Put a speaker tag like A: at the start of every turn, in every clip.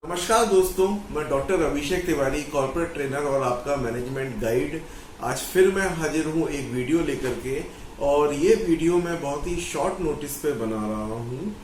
A: नमस्कार दोस्तों, मैं doctor Abhishek Tiwari, corporate trainer और आपका मैनेजमेंट गाइड। आज फिर मैं हाजिर हूँ एक वीडियो लेकर के। और ये वीडियो मैं बहुत ही शॉर्ट नोटिस पे बना रहा हूँ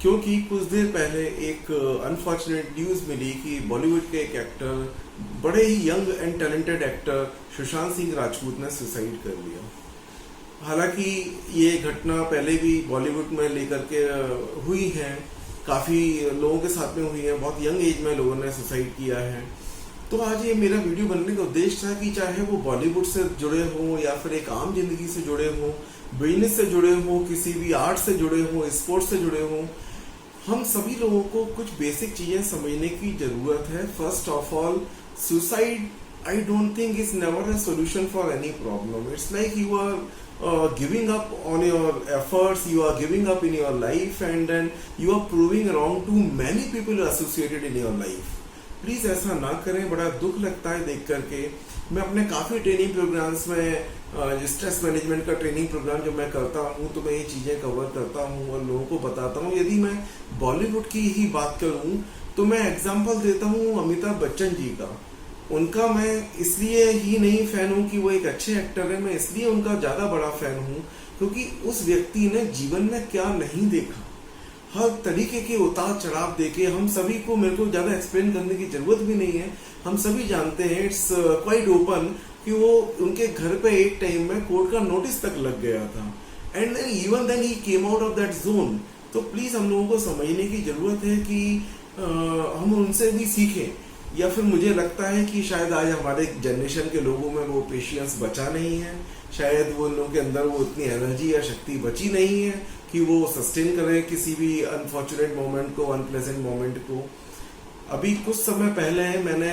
A: क्योंकि कुछ देर पहले एक अनफॉर्चुनेट न्यूज़ मिली कि बॉलीवुड के एक एक्टर, बड़े ही young and talented actor Sushant Singh Rajput ने सुसाइड कर लिया। हालांकि ये घटना पहले भी बॉलीवुड में लेकर के हुई है, काफ़ी लोगों के साथ में हुई है, बहुत यंग एज में लोगों ने सुसाइड किया है। तो आज ये मेरा वीडियो बनने का उद्देश्य था कि चाहे वो बॉलीवुड से जुड़े हों या फिर एक आम जिंदगी से जुड़े हों, बिजनेस से जुड़े हों, किसी भी आर्ट से जुड़े हों, स्पोर्ट्स से जुड़े हों, हम सभी लोगों को कुछ बेसिक चीज़ें समझने की ज़रूरत है। First of all, suicide I don't think is never a solution for any problem. It's like you are giving up on your efforts, you are giving up in your life, and then you are proving wrong to many people associated in your life. Please ऐसा ना करें, बड़ा दुख लगता है देख करके। मैं अपने काफ़ी ट्रेनिंग प्रोग्राम्स में, स्ट्रेस मैनेजमेंट का ट्रेनिंग प्रोग्राम जब मैं करता हूँ तो मैं ये चीज़ें कवर करता हूँ और लोगों को बताता हूँ। यदि मैं बॉलीवुड की ही बात करूँ तो मैं एग्जाम्पल देता हूँ अमिताभ बच्चन जी का। उनका मैं इसलिए ही नहीं फैन हूँ कि वो एक अच्छे एक्टर है, मैं इसलिए उनका ज़्यादा बड़ा फैन हूँ क्योंकि उस व्यक्ति ने जीवन में क्या नहीं देखा, हर तरीके के उतार चढ़ाव देखे। हम सभी को, मेरे को ज़्यादा एक्सप्लेन करने की ज़रूरत भी नहीं है, हम सभी जानते हैं, इट्स क्वाइट ओपन कि वो उनके घर पे एक टाइम में कोर्ट का नोटिस तक लग गया था, and even then he came out of that zone. तो प्लीज़ हम लोगों को समझने की ज़रूरत है कि हम उनसे भी सीखें। या फिर मुझे लगता है कि शायद आज हमारे जनरेशन के लोगों में वो पेशेंस बचा नहीं है, शायद वो लोगों के अंदर वो इतनी एनर्जी या शक्ति बची नहीं है कि वो सस्टेन करें किसी भी अनफॉर्चुनेट मोमेंट को, अनप्लेजेंट मोमेंट को। अभी कुछ समय पहले मैंने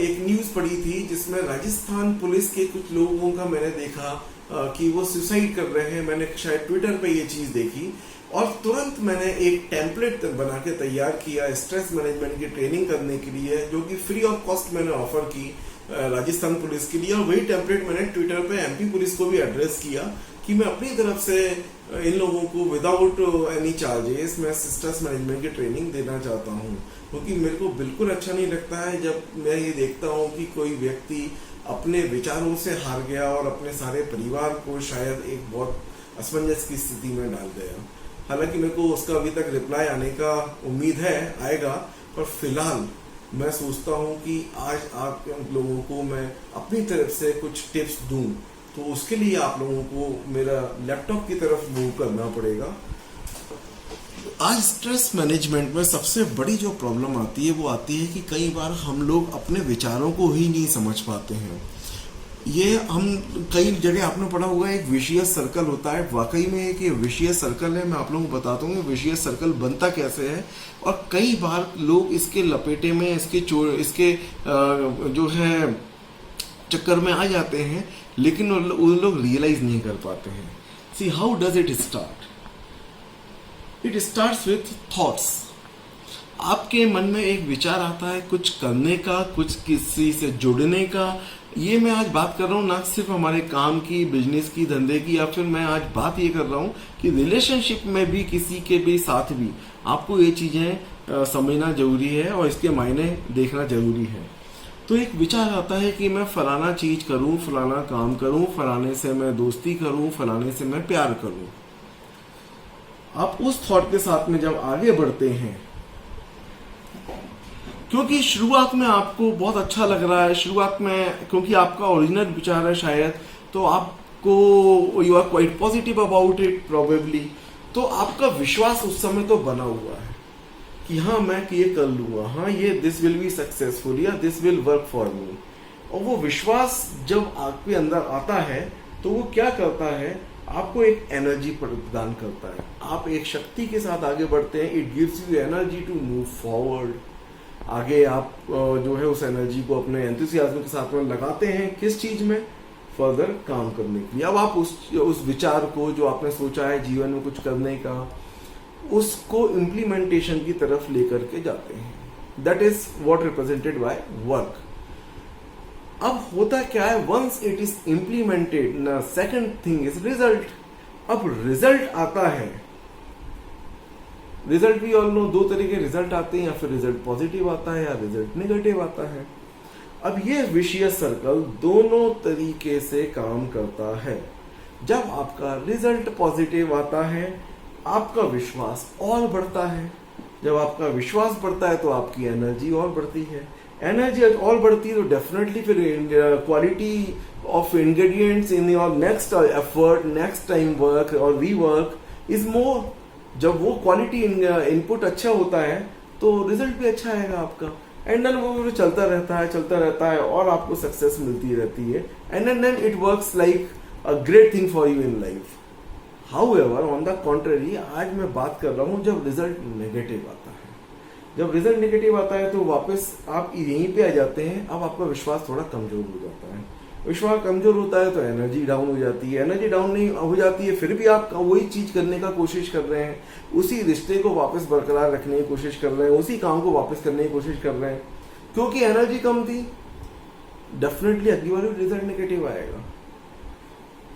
A: एक न्यूज़ पढ़ी थी जिसमें राजस्थान पुलिस के कुछ लोगों का मैंने देखा कि वो सुसाइड कर रहे हैं। मैंने शायद ट्विटर पे ये चीज़ देखी और तुरंत मैंने एक टेम्पलेट बना के तैयार किया स्ट्रेस मैनेजमेंट की ट्रेनिंग करने के लिए, जो कि फ्री ऑफ कॉस्ट मैंने ऑफर की राजस्थान पुलिस के लिए। और वही टेम्पलेट मैंने ट्विटर पे एमपी पुलिस को भी एड्रेस किया कि मैं अपनी तरफ से इन लोगों को विदाउट एनी चार्जेस मैं स्ट्रेस मैनेजमेंट की ट्रेनिंग देना चाहता हूँ। क्योंकि मेरे को बिल्कुल अच्छा नहीं लगता है जब मैं ये देखता हूँ कि कोई व्यक्ति अपने विचारों से हार गया और अपने सारे परिवार को शायद एक बहुत असमंजस की स्थिति में डाल गया। हालांकि मेरे को उसका अभी तक रिप्लाई आने का उम्मीद है, आएगा, पर फिलहाल मैं सोचता हूँ कि आज आप लोगों को मैं अपनी तरफ से कुछ टिप्स दूं, तो उसके लिए आप लोगों को मेरा लैपटॉप की तरफ मूव करना पड़ेगा। आज स्ट्रेस मैनेजमेंट में सबसे बड़ी जो प्रॉब्लम आती है वो आती है कि कई बार हम लोग अपने विचारों को ही नहीं समझ पाते हैं। ये हम कई जगह आपने पढ़ा होगा एक विशियस सर्कल होता है, वाकई में एक ये विशियस सर्कल है। मैं आप लोगों को बताता हूँ विशियस सर्कल बनता कैसे है। और कई बार लोग इसके लपेटे में, इसके जो है चक्कर में आ जाते हैं, लेकिन उन लोग रियलाइज नहीं कर पाते हैं। See how does it start? It starts with thoughts. आपके मन में एक विचार आता है कुछ करने का, कुछ किसी से जुड़ने का। ये मैं आज बात कर रहा हूँ ना सिर्फ हमारे काम की, बिजनेस की, धंधे की, या फिर मैं आज बात ये कर रहा हूँ कि रिलेशनशिप में भी, किसी के भी साथ भी आपको ये चीज़ें समझना जरूरी है और इसके मायने देखना जरूरी है। तो एक विचार आता है कि मैं फलाना चीज़ करूँ, फलाना काम करूँ, फलाने से मैं दोस्ती करूँ, फलाने से मैं प्यार करूँ। आप उस थॉट के साथ में जब आगे बढ़ते हैं, क्योंकि शुरुआत में आपको बहुत अच्छा लग रहा है, शुरुआत में क्योंकि आपका ओरिजिनल विचार है शायद, तो आपको you are quite positive about it probably, तो आपका विश्वास उस समय तो बना हुआ है कि हाँ मैं ये कर लूँगा, हाँ ये दिस विल बी सक्सेसफुल या this will work for me. और वो विश्वास जब आपके अंदर आता है तो वो क्या करता है, आपको एक एनर्जी प्रदान करता है। आप एक शक्ति के साथ आगे बढ़ते हैं। It gives you energy to move forward. आगे आप जो है उस एनर्जी को अपने एंथुसियाज्म के साथ में लगाते हैं, किस चीज़ में, फर्दर काम करने के लिए। अब आप उस विचार को जो आपने सोचा है जीवन में कुछ करने का, उसको इम्प्लीमेंटेशन की तरफ लेकर के जाते हैं। That is what represented by work. अब होता क्या है, वंस इट इज इम्प्लीमेंटेड, ना सेकंड थिंग इज रिजल्ट। अब रिजल्ट आता है रिजल्ट भी ऑल नो, दो तरह के रिजल्ट आते हैं, या फिर रिजल्ट पॉजिटिव आता है या रिजल्ट नेगेटिव आता है। अब ये विशियस सर्कल दोनों तरीके से काम करता है। जब आपका रिजल्ट पॉजिटिव आता है, आपका विश्वास और बढ़ता है। जब आपका विश्वास बढ़ता है तो आपकी एनर्जी और बढ़ती है। एनर्जी और बढ़ती है तो डेफिनेटली फिर quality of ingredients in your next effort, next time work और री वर्क इज मोर। जब वो क्वालिटी इनपुट अच्छा होता है तो रिजल्ट भी अच्छा आएगा आपका। एंड देन वो चलता रहता है और आपको सक्सेस मिलती रहती है। And then it works like a great thing for you in life. However on the contrary, आज मैं बात कर रहा हूँ जब रिजल्ट नेगेटिव आता है। जब रिजल्ट नेगेटिव आता है तो वापस आप यहीं पे आ जाते हैं। अब आपका विश्वास थोड़ा कमजोर हो जाता है। विश्वास कमजोर होता है तो एनर्जी डाउन हो जाती है। एनर्जी डाउन नहीं हो जाती है फिर भी आप वही चीज करने का कोशिश कर रहे हैं, उसी रिश्ते को वापस बरकरार रखने की कोशिश कर रहे हैं, उसी काम को वापस करने की कोशिश कर रहे हैं। क्योंकि एनर्जी कम थी, डेफिनेटली अगली बार रिजल्ट नेगेटिव आएगा।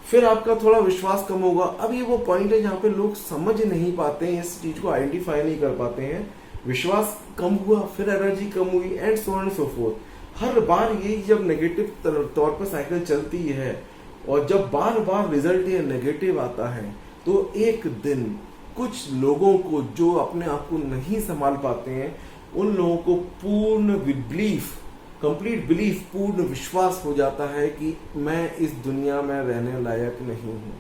A: फिर आपका थोड़ा विश्वास कम होगा। अब ये वो पॉइंट है जहाँ पे लोग समझ नहीं पाते हैं, इस चीज को आइडेंटिफाई नहीं कर पाते हैं। विश्वास कम हुआ, फिर एनर्जी कम हुई, and so on so forth. हर बार ये जब नेगेटिव तौर पर साइकिल चलती है और जब बार बार रिजल्ट ये नेगेटिव आता है तो एक दिन कुछ लोगों को जो अपने आप को नहीं संभाल पाते हैं, उन लोगों को पूर्ण बिलीफ, कंप्लीट बिलीफ, पूर्ण विश्वास हो जाता है कि मैं इस दुनिया में रहने लायक नहीं हूँ।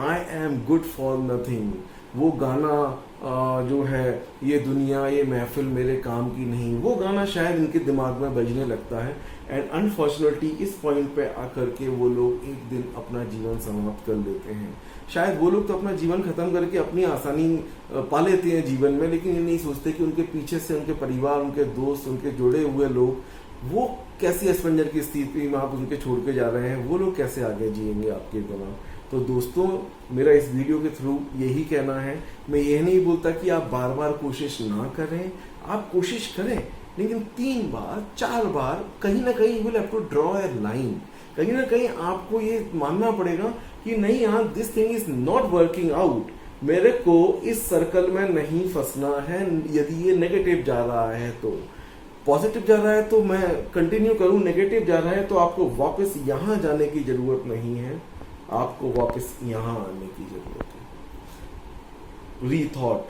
A: I am good for nothing. वो गाना जो है, ये दुनिया, ये महफिल मेरे काम की नहीं, वो गाना शायद इनके दिमाग में बजने लगता है। एंड अनफॉर्चुनेटली इस पॉइंट पे आकर के वो लोग एक दिन अपना जीवन समाप्त कर लेते हैं। शायद वो लोग तो अपना जीवन खत्म करके अपनी आसानी पा लेते हैं जीवन में, लेकिन ये नहीं सोचते कि उनके पीछे से उनके परिवार, उनके दोस्त, उनके जुड़े हुए लोग, वो कैसी एक्सपेंजर की स्थिति में आप उनके छोड़ के जा रहे हैं, वो लोग कैसे आगे जिएंगे आपके बिना। तो दोस्तों, मेरा इस वीडियो के थ्रू यही कहना है। मैं ये नहीं बोलता कि आप बार बार कोशिश ना करें, आप कोशिश करें, लेकिन 3 बार 4 बार कहीं ना कहीं you will have to draw a line. कहीं ना कहीं आपको ये मानना पड़ेगा कि नहीं यार, this thing is not working out. मेरे को इस सर्कल में नहीं फंसना है। यदि ये नेगेटिव जा रहा है तो पॉजिटिव जा रहा है तो मैं कंटिन्यू करूं, नेगेटिव जा रहा है तो आपको वापस यहां जाने की जरूरत नहीं है, आपको वापस यहां आने की जरूरत है। रीथॉट,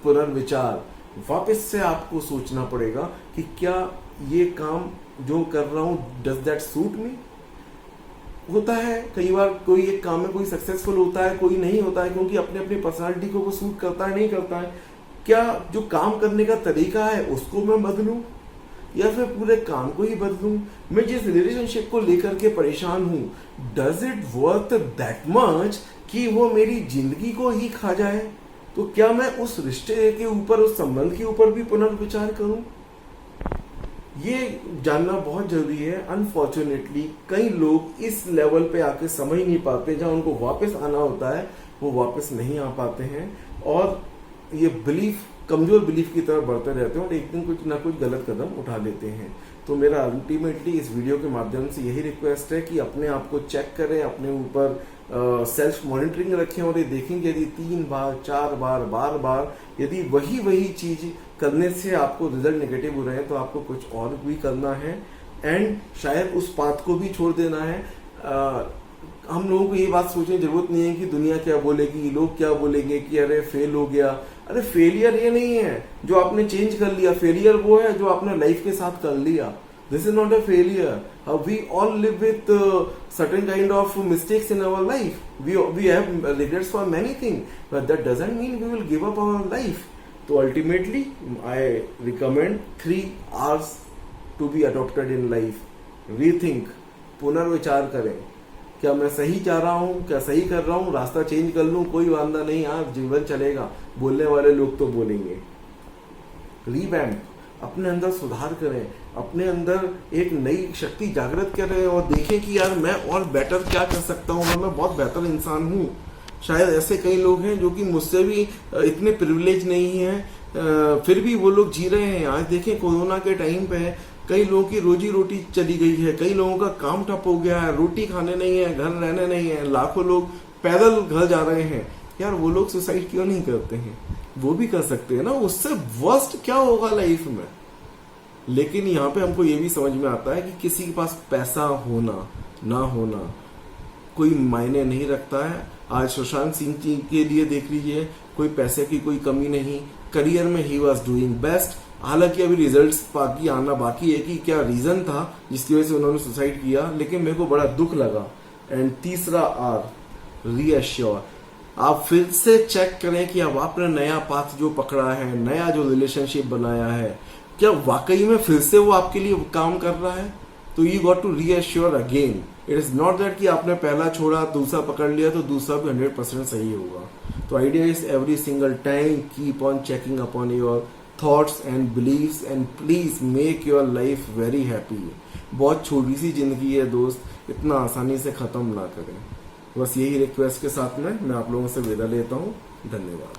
A: पुनर्विचार, वापस से आपको सोचना पड़ेगा कि क्या ये काम जो कर रहा हूं, डज दैट सूट मी। होता है कई बार कोई एक काम में कोई सक्सेसफुल होता है, कोई नहीं होता है, क्योंकि अपने अपनी पर्सनालिटी को वो सूट करता है, नहीं करता है। क्या जो काम करने का तरीका है उसको मैं बदलूं या फिर पूरे काम को ही बदलूं। मैं जिस रिलेशनशिप को लेकर के परेशान हूं, does it worth that much कि वो मेरी जिंदगी को ही खा जाए। तो क्या मैं उस रिश्ते के ऊपर, उस संबंध के ऊपर भी पुनर्विचार करूं। ये जानना बहुत जरूरी है। अनफॉर्चुनेटली कई लोग इस लेवल पे आके समझ नहीं पाते, जहां उनको वापस आना होता है वो वापस नहीं आ पाते हैं और ये बिलीफ, कमजोर बिलीफ की तरफ बढ़ते रहते हैं और एक दिन कुछ ना कुछ गलत कदम उठा लेते हैं। तो मेरा अल्टीमेटली इस वीडियो के माध्यम से यही रिक्वेस्ट है कि अपने आप को चेक करें, अपने ऊपर सेल्फ मॉनिटरिंग रखें और ये देखेंगे यदि 3 बार 4 बार बार बार यदि वही चीज करने से आपको रिजल्ट नेगेटिव हो रहे हैं तो आपको कुछ और भी करना है एंड शायद उस पाथ को भी छोड़ देना है। हम लोगों को ये बात सोचने की जरूरत नहीं है कि दुनिया क्या बोलेगी, लोग क्या बोलेंगे कि अरे फेल हो गया। अरे फेलियर ये नहीं है जो आपने चेंज कर लिया, फेलियर वो है जो आपने लाइफ के साथ कर लिया। This is not a failure. We all live with certain kind of mistakes in our life. We have regrets for many thing, but that doesn't mean we will give up our life. तो ultimately I recommend 3 hours to be adopted in life. Rethink, पुनर्विचार करें, क्या मैं सही जा रहा हूँ, क्या सही कर रहा हूँ, रास्ता चेंज कर लूँ, कोई वांदा नहीं यार, जीवन चलेगा। बोलने वाले लोग तो बोलेंगे। रीवैम्प, अपने अंदर सुधार करें, अपने अंदर एक नई शक्ति जागृत करें और देखें कि यार मैं और बेटर क्या कर सकता हूँ और मैं बहुत बेहतर इंसान हूँ। शायद ऐसे कई लोग हैं जो कि मुझसे भी इतने प्रिविलेज नहीं हैं, फिर भी वो लोग जी रहे हैं। आज देखें कोरोना के टाइम पे कई लोगों की रोजी रोटी चली गई है, कई लोगों का काम ठप हो गया है, रोटी खाने नहीं है, घर रहने नहीं है, लाखों लोग पैदल घर जा रहे हैं। यार वो लोग सुसाइड क्यों नहीं करते हैं? वो भी कर सकते हैं ना, उससे वर्स्ट क्या होगा लाइफ में। लेकिन यहाँ पे हमको ये भी समझ में आता है कि किसी के पास पैसा होना ना होना कोई मायने नहीं रखता है। आज सुशांत सिंह जी के लिए देख लीजिए, कोई पैसे की कोई कमी नहीं, करियर में ही वॉज डूइंग बेस्ट। हालांकि अभी रिजल्ट्स बाकी आना बाकी है कि क्या रीजन था जिसकी वजह से उन्होंने सुसाइड किया, लेकिन मेरे को बड़ा दुख लगा। एंड तीसरा आर, रीअश्योर। आप फिर से चेक करें कि अब आपने नया पाथ जो पकड़ा है, नया जो रिलेशनशिप बनाया है, क्या वाकई में फिर से वो आपके लिए काम कर रहा है। तो you got to reassure again. It is not that कि आपने पहला छोड़ा दूसरा पकड़ लिया तो दूसरा भी 100% सही होगा। तो idea is every single time keep on checking upon your thoughts and beliefs and please make your life very happy. बहुत छोटी सी जिंदगी है दोस्त, इतना आसानी से खत्म ना करें। बस यही रिक्वेस्ट के साथ में मैं आप लोगों से विदा लेता हूँ। धन्यवाद।